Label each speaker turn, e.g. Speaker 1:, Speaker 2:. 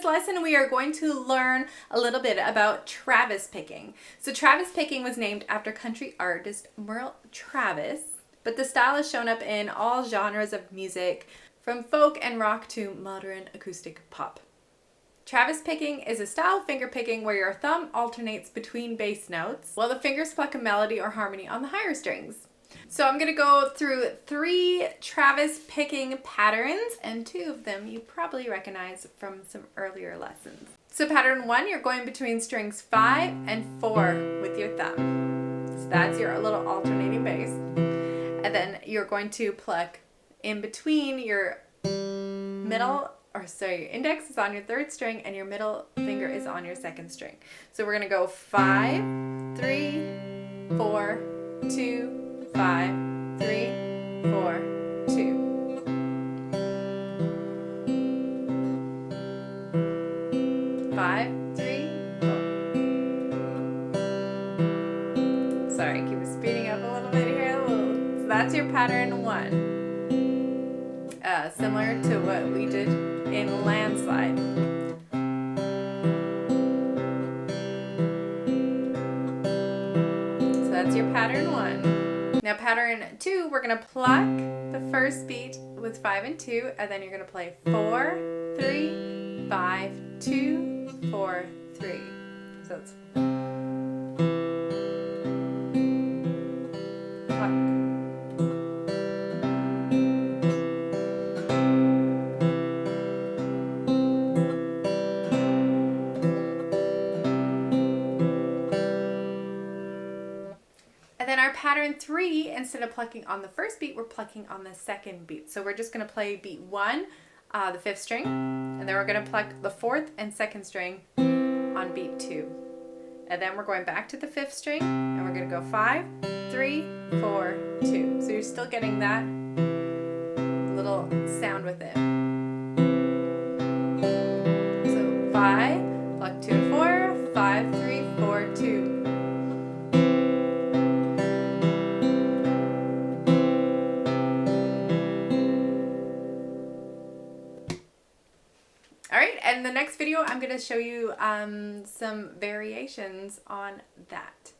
Speaker 1: this lesson we are going to learn a little bit about Travis picking. So Travis picking was named after country artist Merle Travis, but the style has shown up in all genres of music, from folk and rock to modern acoustic pop. Travis picking is a style of finger picking where your thumb alternates between bass notes while the fingers pluck a melody or harmony on the higher strings. So I'm going to go through 3 Travis picking patterns, and 2 of them you probably recognize from some earlier lessons. So pattern 1, you're going between strings 5 and 4 with your thumb. So that's your little alternating bass. And then you're going to pluck in between your your index is on your 3rd string and your middle finger is on your 2nd string. So we're going to go 5, 3, 4, 2, 5, 3, 4, 2. 5, 3, 4. Sorry, keep speeding up a little bit here. So that's your pattern 1. Similar to what we did in Landslide. So that's your pattern 1. Now pattern 2, we're going to pluck the first beat with 5 and 2, and then you're going to play 4, 3, 5, 2, 4, 3. So it's pluck. And then our pattern 3, instead of plucking on the first beat, we're plucking on the 2nd beat. So we're just going to play beat 1, the 5th string, and then we're going to pluck the 4th and 2nd string on beat 2. And then we're going back to the 5th string, and we're going to go 5, 3, 4, 2. So you're still getting that little sound with it. So 5, pluck 2 and 4, 5, 3, 4, 2. Alright, and in the next video I'm going to show you some variations on that.